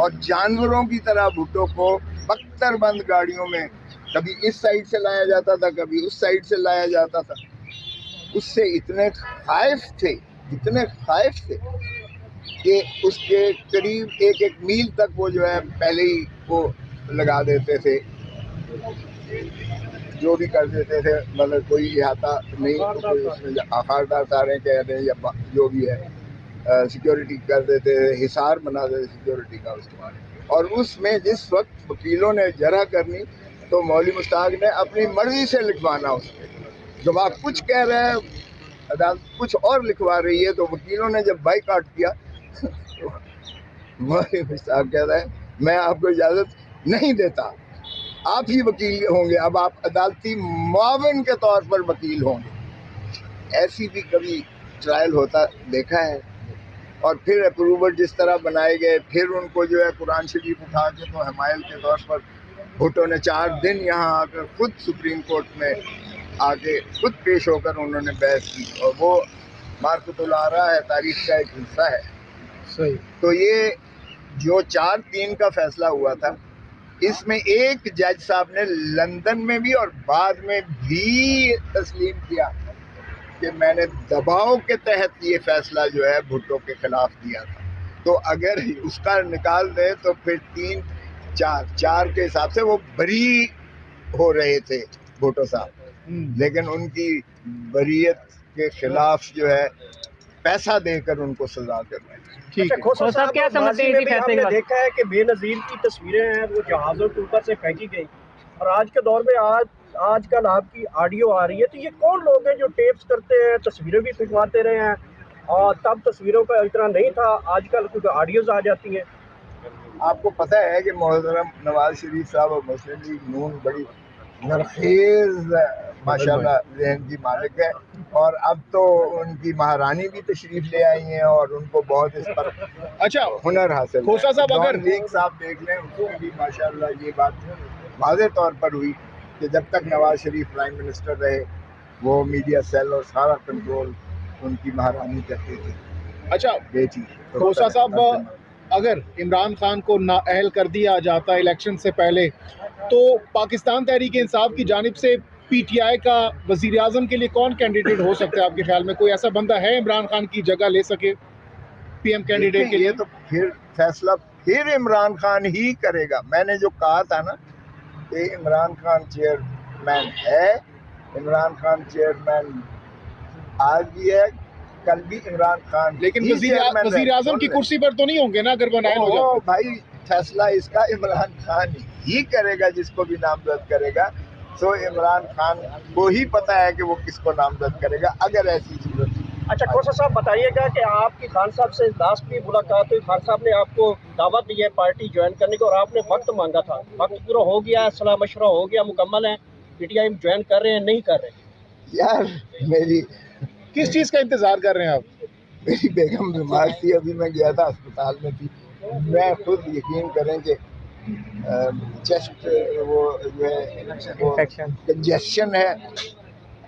اور جانوروں کی طرح بھٹو کو بختر بند گاڑیوں میں کبھی اس سائڈ سے لایا جاتا تھا، کبھی اس سائڈ سے لایا جاتا تھا. اس سے اتنے خائف تھے کہ اس کے قریب ایک میل تک وہ جو ہے پہلے ہی وہ لگا دیتے تھے، جو بھی کر دیتے تھے. مطلب کوئی احاطہ نہیں، کوئی اس میں آخاردار تاریں کہہ رہے ہیں یا جو بھی ہے، سیکیورٹی کر دیتے تھے، حصار بنا دیتے سیکیورٹی کا اس کے. اور اس میں جس وقت وکیلوں نے جرح کرنی تو مولوی مشتاق نے اپنی مرضی سے لکھوانا. اس پہ گواہ کچھ کہہ رہے ہیں، عدالت کچھ اور لکھوا رہی ہے. تو وکیلوں نے جب بائی کاٹ کیا تو مولوی مشتاق کہہ رہا ہے میں آپ کو اجازت نہیں دیتا، آپ ہی وکیل ہوں گے، اب آپ عدالتی معاون کے طور پر وکیل ہوں گے. ایسی بھی کبھی ٹرائل ہوتا دیکھا ہے. اور پھر اپروور جس طرح بنائے گئے، پھر ان کو جو ہے قرآن شریف اٹھا کے تو حمایل کے طور پر بھٹو نے 4 دن یہاں آ کر خود سپریم کورٹ میں آ کے خود پیش ہو کر انہوں نے بحث کی، اور وہ مارکت العرا ہے، تاریخ کا ایک حصہ ہے. صحیح. تو یہ جو 4-3 کا فیصلہ ہوا تھا، اس میں ایک جج صاحب نے لندن میں بھی اور بعد میں بھی تسلیم کیا کہ میں نے دباؤ کے تحت یہ فیصلہ جو ہے بھٹو کے خلاف دیا تھا. تو اگر اس کا نکال دے تو پھر 3-4 کے حساب سے وہ بری ہو رہے تھے بھٹو صاحب، لیکن ان کی بریت کے خلاف جو ہے پیسہ دے کر ان کو سزا کر رہے ہیں. ٹھیک ہے. کھوسا صاحب کیا سمجھتے ہیں اسی فیصلے کے بعد؟ دیکھا ہے کہ بے نظیر کی تصویریں ہیں وہ جہازوں کے اوپر سے پھینکی گئی، اور آج کے دور میں آج کل آپ کی آڈیو آ رہی ہے، تو یہ کون لوگ ہیں جو ٹیپس کرتے ہیں، تصویریں بھی پھنکواتے رہے ہیں؟ اور تب تصویروں کا اتنا نہیں تھا، آج کل کچھ آڈیوز آ جاتی ہیں. آپ کو پتہ ہے کہ محترم نواز شریف صاحب اور مسلم لیگ نون بڑی نرخیز ماشاءاللہ ذہن کی مالک ہے، اور اب تو ان کی مہارانی بھی تشریف لے آئی ہیں اور ان کو بہت اس پر اچھا ہنر حاصل کھوسا صاحب، اگر ڈان لیگ صاحب دیکھ لیں، اس میں بھی ماشاءاللہ یہ بات واضح طور پر ہوئی کہ جب تک نواز شریف پرائم منسٹر رہے وہ میڈیا سیل اور سارا کنٹرول ان کی مہارانی کرتے تھے. اچھا بیٹی کھوسا صاحب، اگر عمران خان کو نااہل کر دیا جاتا الیکشن سے پہلے تو پاکستان تحریک انصاف کی جانب سے پی ٹی آئی کا وزیر اعظم کے لیے کون کینڈیڈیٹ ہو سکتا ہے آپ کے خیال میں؟ کوئی ایسا بندہ ہے عمران خان کی جگہ لے سکے پی ایم کینڈیڈیٹ کے لیے؟ یہ تو پھر فیصلہ پھر عمران خان ہی کرے گا. میں نے جو کہا تھا نا کہ عمران خان چیئرمین ہے، عمران خان چیئرمین آج بھی ہے، کل بھی عمران خان لیکن وزیر اعظم کی کرسی پر تو نہیں ہوں گے نا اگر وہ نائل ہو جاتا؟ بھائی فیصلہ اس کا عمران خان ہی کرے گا، جس کو بھی نامزد کرے گا. تو عمران خان کو ہی پتہ ہے کہ وہ کس کو نامزد کرے گا اگر ایسی صورت. اچھا کھوسا صاحب بتائیے گا کہ آپ کی خان صاحب سے لاسٹ بھی ملاقات ہوئی، خان صاحب نے آپ کو دعوت دی ہے پارٹی جوائن کرنے کو، اور آپ نے وقت مانگا تھا، وقت پورا ہو گیا، صلاح مشورہ ہو گیا، مکمل ہے، پی ٹی آئی جوائن کر رہے ہیں نہیں کر رہے؟ یار میری کس چیز کا انتظار کر رہے ہیں آپ؟ میری بیگم بیمار تھی، ابھی میں گیا تھا اسپتال میں تھی. میں خود یقین کریں کہ چیسٹ وہ جو ہے کنجیشن ہے،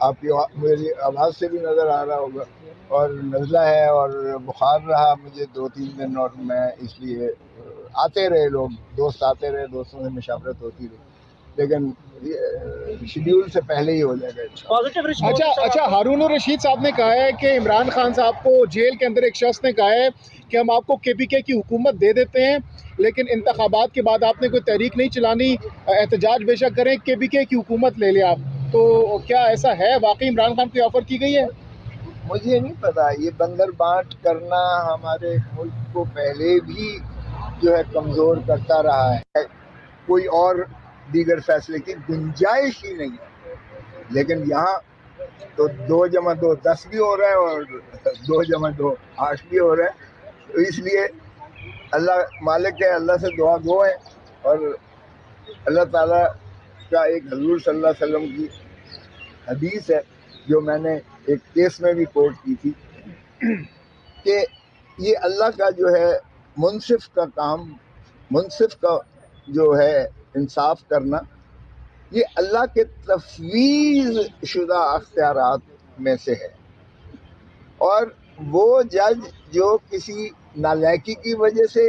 آپ کی میری آواز سے بھی نظر آ رہا ہوگا، اور نزلہ ہے اور بخار رہا مجھے 2-3 دن، اور میں اس لیے آتے رہے لوگ، دوست آتے رہے، دوستوں سے مشاورت ہوتی رہی، لیکن شیڈیول سے پہلے ہی ہو جائے گا. اچھا ہارون الرشید صاحب نے کہا ہے کہ عمران خان صاحب کو جیل کے اندر ایک شخص نے کہا ہے کہ ہم آپ کو کے پی کے کی حکومت دے دیتے ہیں، لیکن انتخابات کے بعد آپ نے کوئی تحریک نہیں چلانی، احتجاج بے شک کریں، کے پی کے کی حکومت لے لیں آپ. تو کیا ایسا ہے واقعی عمران خان کو آفر کی گئی ہے؟ مجھے نہیں پتا. یہ بندر بانٹ کرنا ہمارے ملک کو پہلے بھی جو ہے کمزور کرتا رہا ہے، کوئی اور دیگر فیصلے کی گنجائش ہی نہیں ہے. لیکن یہاں تو 2+2 10 بھی ہو رہا ہے اور 2+2 8 بھی ہو رہا ہے. تو اس لیے اللہ مالک ہے، اللہ سے دعا گو ہے، اور اللہ تعالیٰ کا ایک حضور صلی اللہ علیہ وسلم کی حدیث ہے جو میں نے ایک کیس میں بھی کوٹ کی تھی کہ یہ اللہ کا جو ہے منصف کا کام، منصف کا جو ہے انصاف کرنا، یہ اللہ کے تفویض شدہ اختیارات میں سے ہے. اور وہ جج جو کسی نالائکی کی وجہ سے